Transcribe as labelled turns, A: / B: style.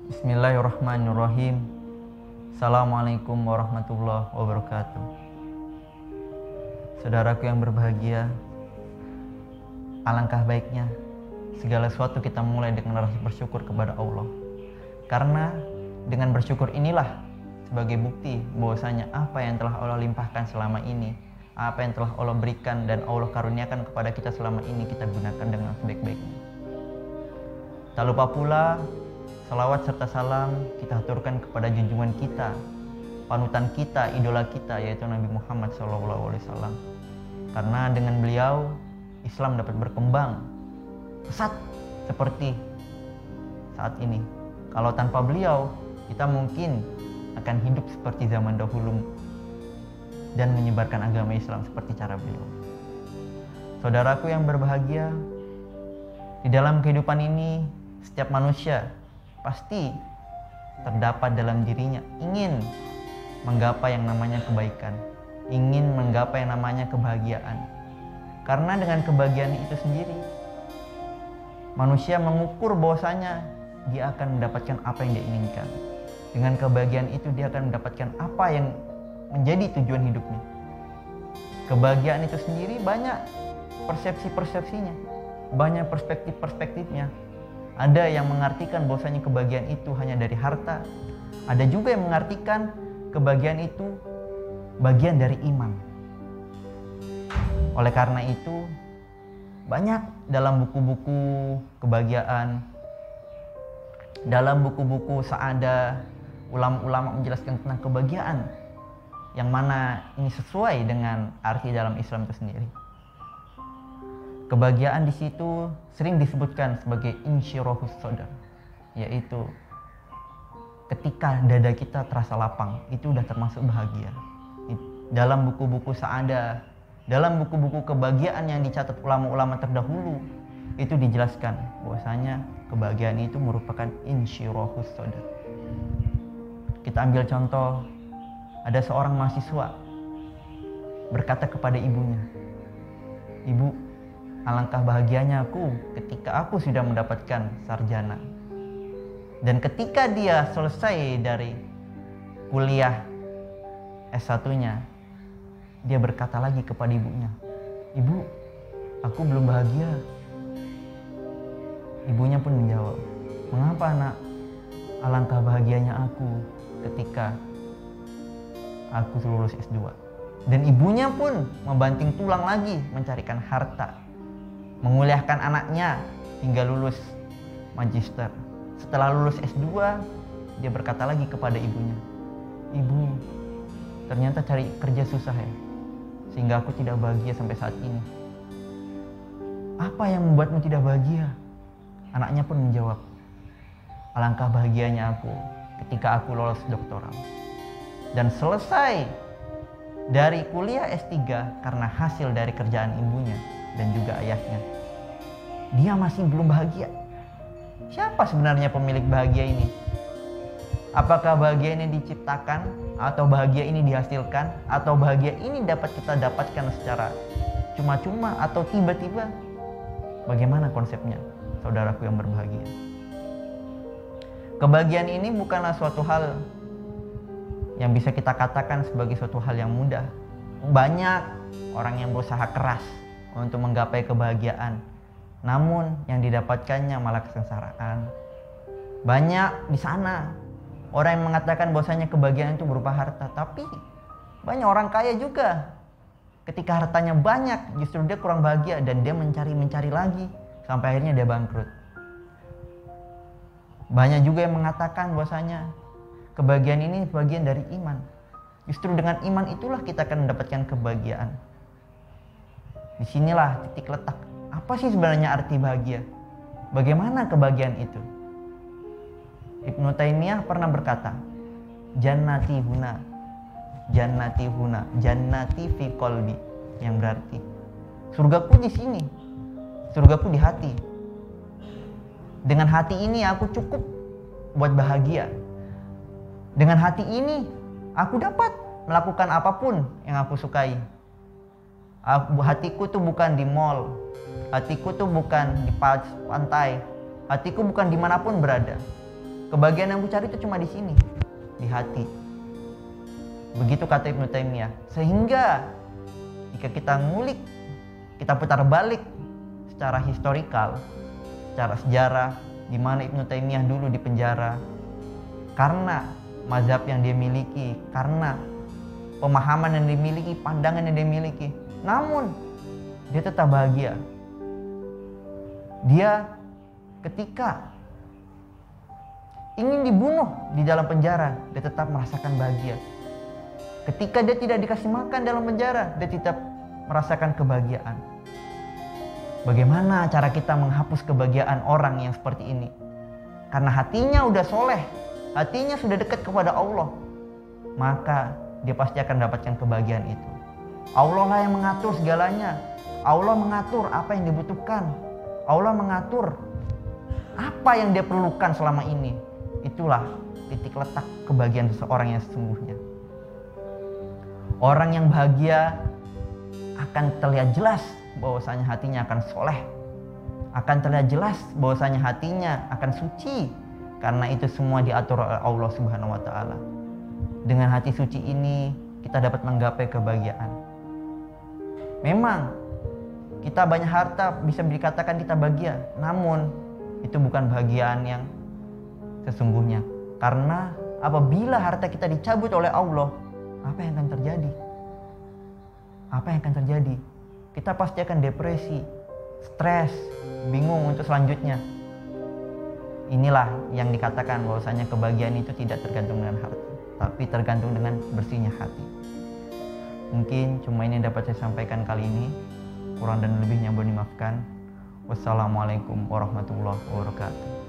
A: Bismillahirrahmanirrahim. Assalamualaikum warahmatullahi wabarakatuh. Saudaraku yang berbahagia, alangkah baiknya segala sesuatu kita mulai dengan rasa bersyukur kepada Allah. Karena dengan bersyukur inilah sebagai bukti bahwasanya apa yang telah Allah limpahkan selama ini, apa yang telah Allah berikan dan Allah karuniakan kepada kita selama ini, kita gunakan dengan sebaik-baiknya. Tak lupa pula salawat serta salam kita aturkan kepada junjungan kita, panutan kita, idola kita, yaitu Nabi Muhammad SAW. Karena dengan beliau Islam dapat berkembang pesat seperti saat ini. Kalau tanpa beliau kita mungkin akan hidup seperti zaman dahulu dan menyebarkan agama Islam seperti cara beliau. Saudaraku yang berbahagia, di dalam kehidupan ini setiap manusia pasti terdapat dalam dirinya ingin menggapai yang namanya kebaikan, ingin menggapai yang namanya kebahagiaan. Karena dengan kebahagiaan itu sendiri, manusia mengukur bahwasanya dia akan mendapatkan apa yang dia inginkan. Dengan kebahagiaan itu dia akan mendapatkan apa yang menjadi tujuan hidupnya. Kebahagiaan itu sendiri banyak persepsi-persepsinya, banyak perspektif-perspektifnya. Ada yang mengartikan bahwasanya kebahagiaan itu hanya dari harta. Ada juga yang mengartikan kebahagiaan itu bagian dari iman. Oleh karena itu, banyak dalam buku-buku kebahagiaan, dalam buku-buku sa'adah, ulama-ulama menjelaskan tentang kebahagiaan yang mana ini sesuai dengan arti dalam Islam itu sendiri. Kebahagiaan di situ sering disebutkan sebagai insyirahus sadar, yaitu ketika dada kita terasa lapang, itu udah termasuk bahagia. Dalam buku-buku sa'adah, dalam buku-buku kebahagiaan yang dicatat ulama-ulama terdahulu, itu dijelaskan bahwasanya kebahagiaan itu merupakan insyirahus sadar. Kita ambil contoh, ada seorang mahasiswa berkata kepada ibunya, "Ibu, alangkah bahagianya aku ketika aku sudah mendapatkan sarjana." Dan ketika dia selesai dari kuliah S1-nya, dia berkata lagi kepada ibunya, "Ibu, aku belum bahagia." Ibunya pun menjawab, "Mengapa, nak? Alangkah bahagianya aku ketika aku lulus S2." Dan ibunya pun membanting tulang lagi mencarikan harta, menguliahkan anaknya hingga lulus magister. Setelah lulus S2, dia berkata lagi kepada ibunya, "Ibu, ternyata cari kerja susah ya, sehingga aku tidak bahagia sampai saat ini." "Apa yang membuatmu tidak bahagia?" Anaknya pun menjawab, "Alangkah bahagianya aku ketika aku lolos doktoral dan selesai dari kuliah S3 karena hasil dari kerjaan ibunya dan juga ayahnya. Dia masih belum bahagia." Siapa sebenarnya pemilik bahagia ini? Apakah bahagia ini diciptakan, atau bahagia ini dihasilkan, atau bahagia ini dapat kita dapatkan secara cuma-cuma atau tiba-tiba? Bagaimana konsepnya, saudaraku yang berbahagia? Kebahagiaan ini bukanlah suatu hal yang bisa kita katakan sebagai suatu hal yang mudah. Banyak orang yang berusaha keras untuk menggapai kebahagiaan, namun yang didapatkannya malah kesengsaraan. Banyak di sana orang yang mengatakan bahwasanya kebahagiaan itu berupa harta, tapi banyak orang kaya juga. Ketika hartanya banyak, justru dia kurang bahagia dan dia mencari lagi sampai akhirnya dia bangkrut. Banyak juga yang mengatakan bahwasanya kebahagiaan ini bagian dari iman. Justru dengan iman itulah kita akan mendapatkan kebahagiaan. Disinilah titik letak. Apa sih sebenarnya arti bahagia? Bagaimana kebahagiaan itu? Ibnu Taimiyah pernah berkata, "Jannati huna, jannati huna, jannati fi qalbi." Yang berarti, surgaku di sini, surgaku di hati. Dengan hati ini aku cukup buat bahagia. Dengan hati ini aku dapat melakukan apapun yang aku sukai. Hatiku tuh bukan di mall, hatiku tuh bukan di pantai, hatiku bukan dimanapun berada. Kebahagiaan yang aku cari itu cuma di sini, di hati. Begitu kata Ibnu Taimiyah. Sehingga jika kita ngulik, kita putar balik secara historikal, secara sejarah, di mana Ibnu Taimiyah dulu di penjara karena mazhab yang dia miliki, karena pemahaman yang dimiliki, pandangan yang dia miliki. Namun dia tetap bahagia. Dia ketika ingin dibunuh di dalam penjara, dia tetap merasakan bahagia. Ketika dia tidak dikasih makan dalam penjara, dia tetap merasakan kebahagiaan. Bagaimana cara kita menghapus kebahagiaan orang yang seperti ini? Karena hatinya udah soleh, hatinya sudah dekat kepada Allah, maka dia pasti akan dapatkan kebahagiaan itu. Allah lah yang mengatur segalanya. Allah mengatur apa yang dibutuhkan. Allah mengatur apa yang dia perlukan selama ini. Itulah titik letak kebahagiaan seseorang yang sesungguhnya. Orang yang bahagia akan terlihat jelas bahwasanya hatinya akan soleh. Akan terlihat jelas bahwasanya hatinya akan suci. Karena itu semua diatur oleh Allah Subhanahu wa Ta'ala. Dengan hati suci ini kita dapat menggapai kebahagiaan. Memang kita banyak harta bisa dikatakan kita bahagia, namun itu bukan kebahagiaan yang sesungguhnya. Karena apabila harta kita dicabut oleh Allah, apa yang akan terjadi? Apa yang akan terjadi? Kita pasti akan depresi, stres, bingung untuk selanjutnya. Inilah yang dikatakan bahwasanya kebahagiaan itu tidak tergantung dengan harta, tapi tergantung dengan bersihnya hati. Mungkin cuma ini yang dapat saya sampaikan kali ini. Kurang dan lebihnya mohon dimaafkan. Wassalamualaikum warahmatullahi wabarakatuh.